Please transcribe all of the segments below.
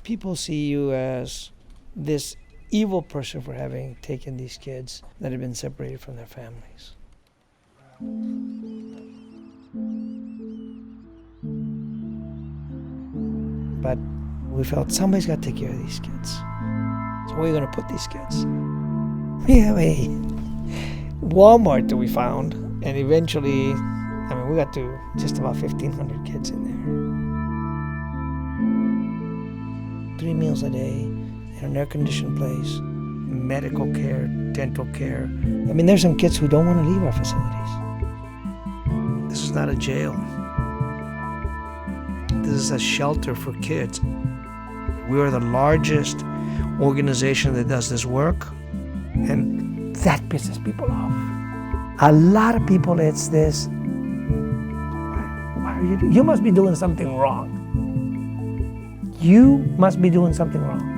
People see you as this evil person for having taken these kids that have been separated from their families. But we felt somebody's got to take care of ththese kids. So where are you going to put these kids? We have a Walmart that we found, and eventually, we got to just about 1,500 kids in there. 3 meals a day in an air-conditioned place, medical care, dental care. There's some kids who don't want to leave our facilities. This is not a jail. This is a shelter for kids. We are the largest organization that does this work, and that pisses people off. A lot of people, it's this, why are you must be doing something wrong. You must be doing something wrong.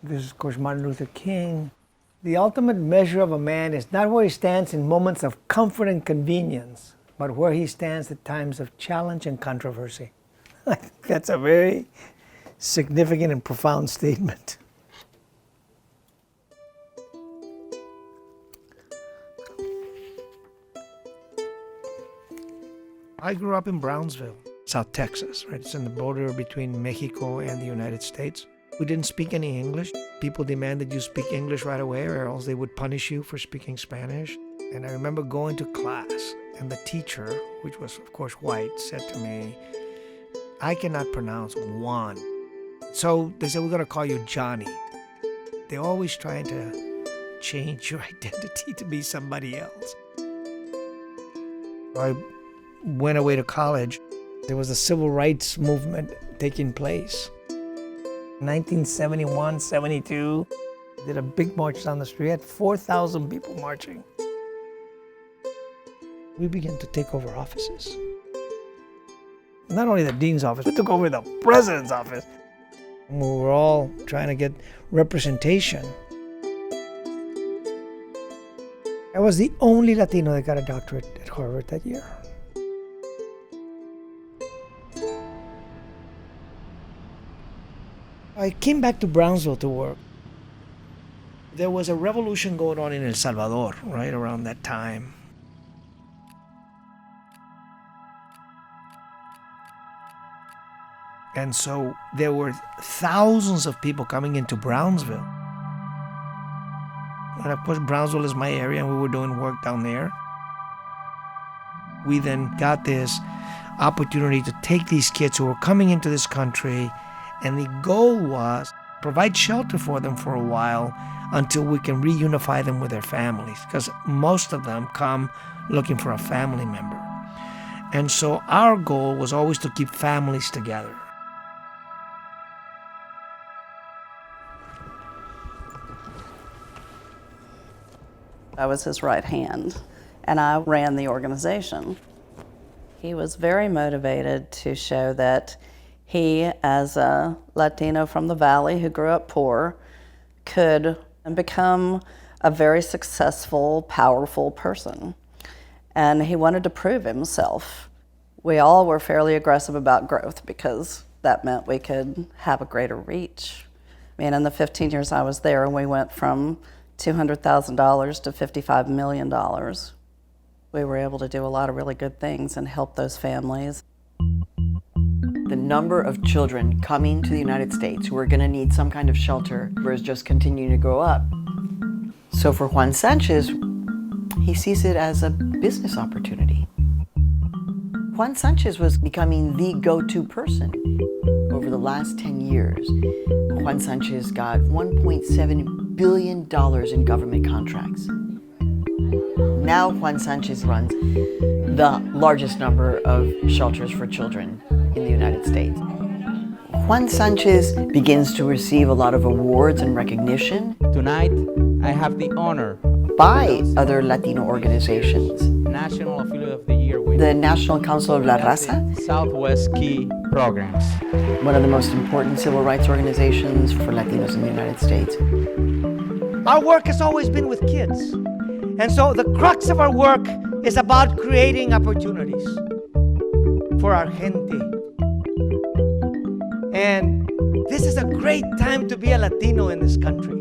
This is, of course, Martin Luther King. The ultimate measure of a man is not where he stands in moments of comfort and convenience, but where he stands at times of challenge and controversy. I think that's a very significant and profound statement. I grew up in Brownsville, South Texas, right? It's on the border between Mexico and the United States. We didn't speak any English. People demanded you speak English right away, or else they would punish you for speaking Spanish. And I remember going to class, and the teacher, which was of course white, said to me, "I cannot pronounce Juan." So they said, "We're going to call you Johnny." They're always trying to change your identity to be somebody else. I went away to college. There was a civil rights movement taking place. 1971, 72, did a big march down the street. Had 4,000 people marching. We began to take over offices. Not only the dean's office, we took over the president's office. We were all trying to get representation. I was the only Latino that got a doctorate at Harvard that year. I came back to Brownsville to work. There was a revolution going on in El Salvador right around that time. And so there were thousands of people coming into Brownsville. And of course, Brownsville is my area, and we were doing work down there. We then got this opportunity to take these kids who were coming into this country, and the goal was provide shelter for them for a while until we can reunify them with their families, because most of them come looking for a family member. And so our goal was always to keep families together. I was his right hand, and I ran the organization. He was very motivated to show that he, as a Latino from the Valley who grew up poor, could become a very successful, powerful person. And he wanted to prove himself. We all were fairly aggressive about growth because that meant we could have a greater reach. In the 15 years I was there, we went from $200,000 to $55 million. We were able to do a lot of really good things and help those families. The number of children coming to the United States who are going to need some kind of shelter is just continuing to grow up. So for Juan Sanchez, he sees it as a business opportunity. Juan Sanchez was becoming the go-to person. Over the last 10 years, Juan Sanchez got $1.7 billion in government contracts. Now Juan Sanchez runs the largest number of shelters for children in the United States. Juan Sanchez begins to receive a lot of awards and recognition. Tonight, I have the honor By other Latino organizations. National Affiliate of the Year with The National Council of La Raza, Southwest Key Programs. one of the most important civil rights organizations for Latinos in the United States. Our work has always been with kids. And so the crux of our work is about creating opportunities for our gente. And this is a great time to be a Latino in this country.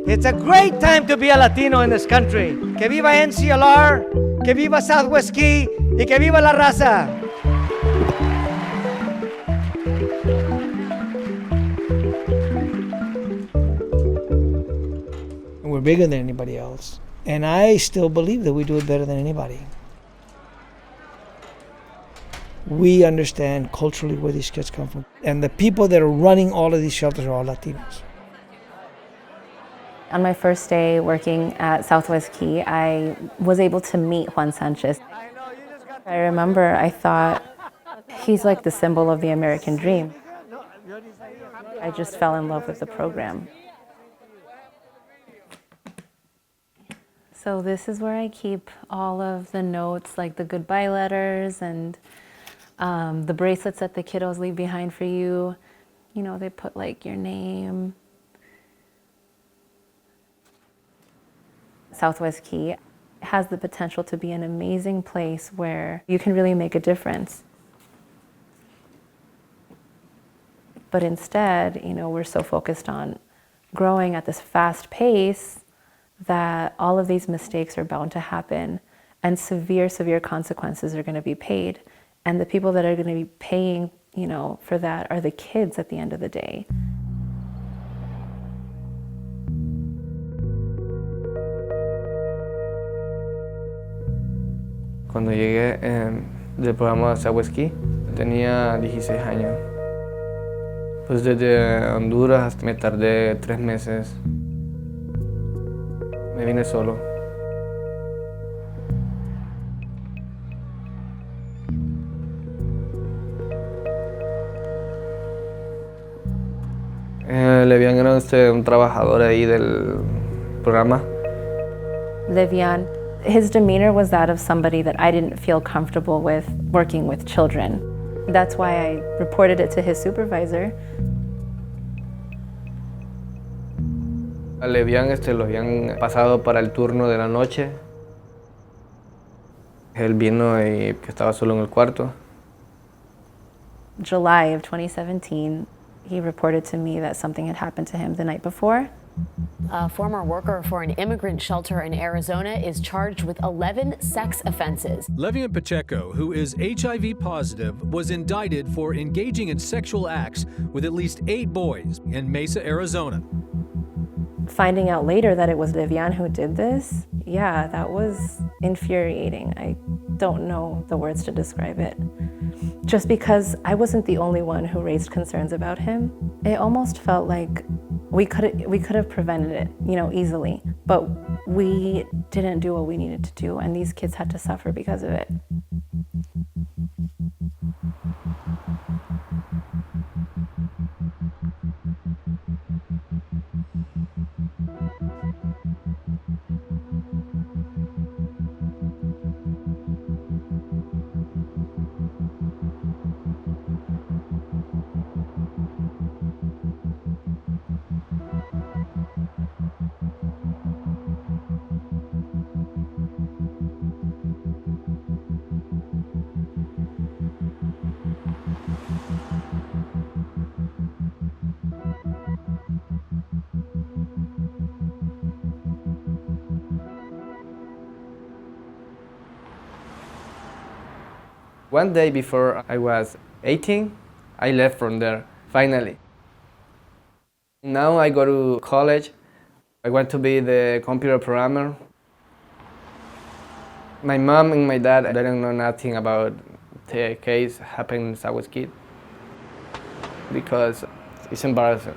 It's a great time to be a Latino in this country. Que viva NCLR, que viva Southwest Key, y que viva la raza. We're bigger than anybody else. And I still believe that we do it better than anybody. We understand culturally where these kids come from. And the people that are running all of these shelters are all Latinos. On my first day working at Southwest Key, I was able to meet Juan Sanchez. I remember I thought, he's like the symbol of the American dream. I just fell in love with the program. So this is where I keep all of the notes, like the goodbye letters and the bracelets that the kiddos leave behind for you. You know, they put like your name. Southwest Key has the potential to be an amazing place where you can really make a difference. But instead, you know, we're so focused on growing at this fast pace that all of these mistakes are bound to happen and severe, severe consequences are going to be paid. And the people that are going to be paying, you know, for that are the kids at the end of the day. Cuando llegué del programa Southwest Key, tenía 16 años. Pues desde Honduras me tardé 3 meses. Me vine solo. Levian era un trabajador ahí del programa. Livian, his demeanor was that of somebody that I didn't feel comfortable with working with children. That's why I reported it to his supervisor. A Levian lo habían pasado para el turno de la noche. Él vino y que estaba solo en el cuarto. July of 2017, he reported to me that something had happened to him the night before. A former worker for an immigrant shelter in Arizona is charged with 11 sex offenses. Levian Pacheco, who is HIV positive, was indicted for engaging in sexual acts with at least 8 boys in Mesa, Arizona. Finding out later that it was Livian who did this, yeah, that was infuriating. I don't know the words to describe it. Just because I wasn't the only one who raised concerns about him, it almost felt like we could have prevented it, you know, easily, but we didn't do what we needed to do, and these kids had to suffer because of it. One day before I was 18, I left from there, finally. Now I go to college. I want to be the computer programmer. My mom and my dad didn't know nothing about the case happening in Southwest Key because it's embarrassing.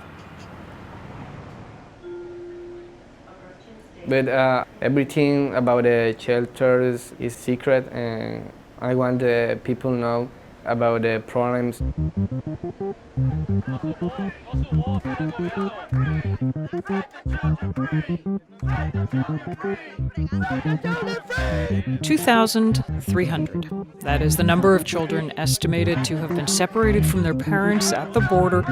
But everything about the shelters is secret, and I want the people to know about the problems. 2,300. That is the number of children estimated to have been separated from their parents at the border.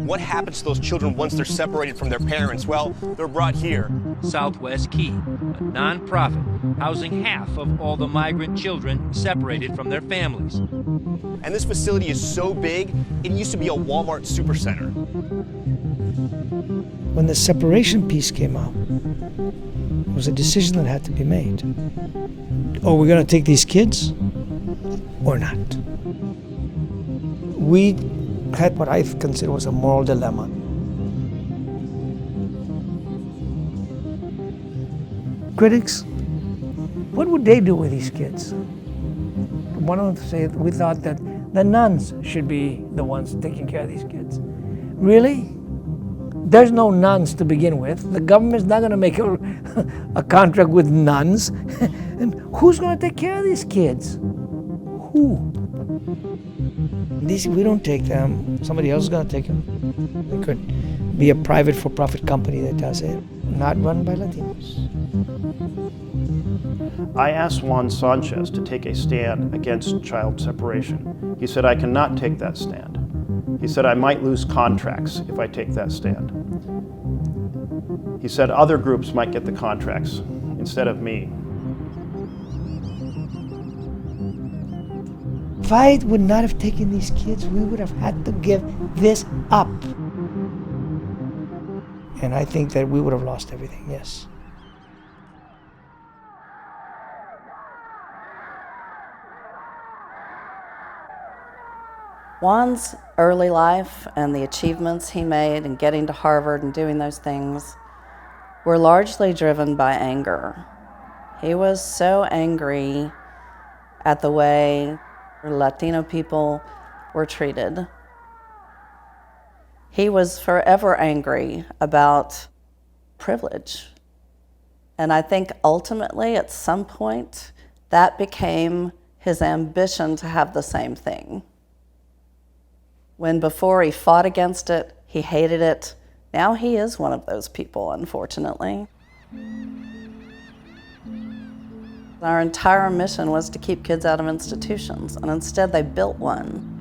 What happens to those children once they're separated from their parents? Well, they're brought here. Southwest Key, a nonprofit housing half of all the migrant children separated from their families. And this facility is so big, it used to be a Walmart supercenter. When the separation piece came out, it was a decision that had to be made. Are we going to take these kids or not? We had what I consider was a moral dilemma. Critics, what would they do with these kids? One of them said we thought that the nuns should be the ones taking care of these kids. Really? There's no nuns to begin with. The government's not going to make a contract with nuns. And who's going to take care of these kids? Who? We don't take them. Somebody else is going to take them. It could be a private for-profit company that does it, not run by Latinos. I asked Juan Sanchez to take a stand against child separation. He said, I cannot take that stand. He said, I might lose contracts if I take that stand. He said, other groups might get the contracts instead of me. If I would not have taken these kids, we would have had to give this up. And I think that we would have lost everything, yes. Juan's early life and the achievements he made in getting to Harvard and doing those things were largely driven by anger. He was so angry at the way Latino people were treated. He was forever angry about privilege. And I think ultimately, at some point, that became his ambition to have the same thing. When before he fought against it, he hated it, now he is one of those people, unfortunately. Our entire mission was to keep kids out of institutions, and instead they built one.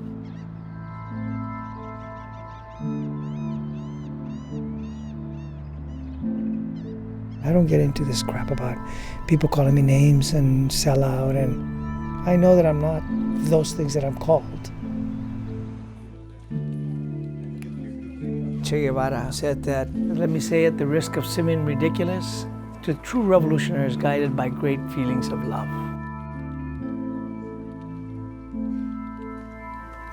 I don't get into this crap about people calling me names and sell out, and I know that I'm not those things that I'm called. Che Guevara said that, let me say at the risk of seeming ridiculous, the true revolutionary is guided by great feelings of love.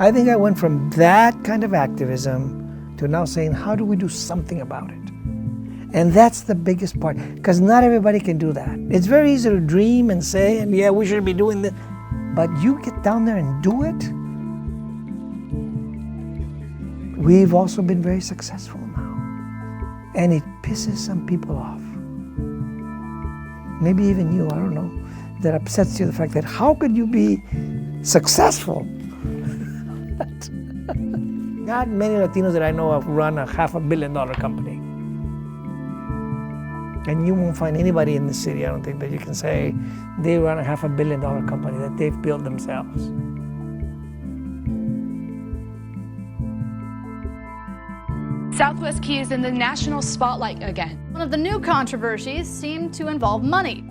I think I went from that kind of activism to now saying, how do we do something about it? And that's the biggest part, because not everybody can do that. It's very easy to dream and say, and yeah, we should be doing this, but you get down there and do it. We've also been very successful now, and it pisses some people off. Maybe even you, I don't know, that upsets you, the fact that how could you be successful? Not many Latinos that I know of run a $500 million company. And you won't find anybody in the city, I don't think, that you can say they run a $500 million company that they've built themselves. Southwest Key is in the national spotlight again. One of the new controversies seemed to involve money.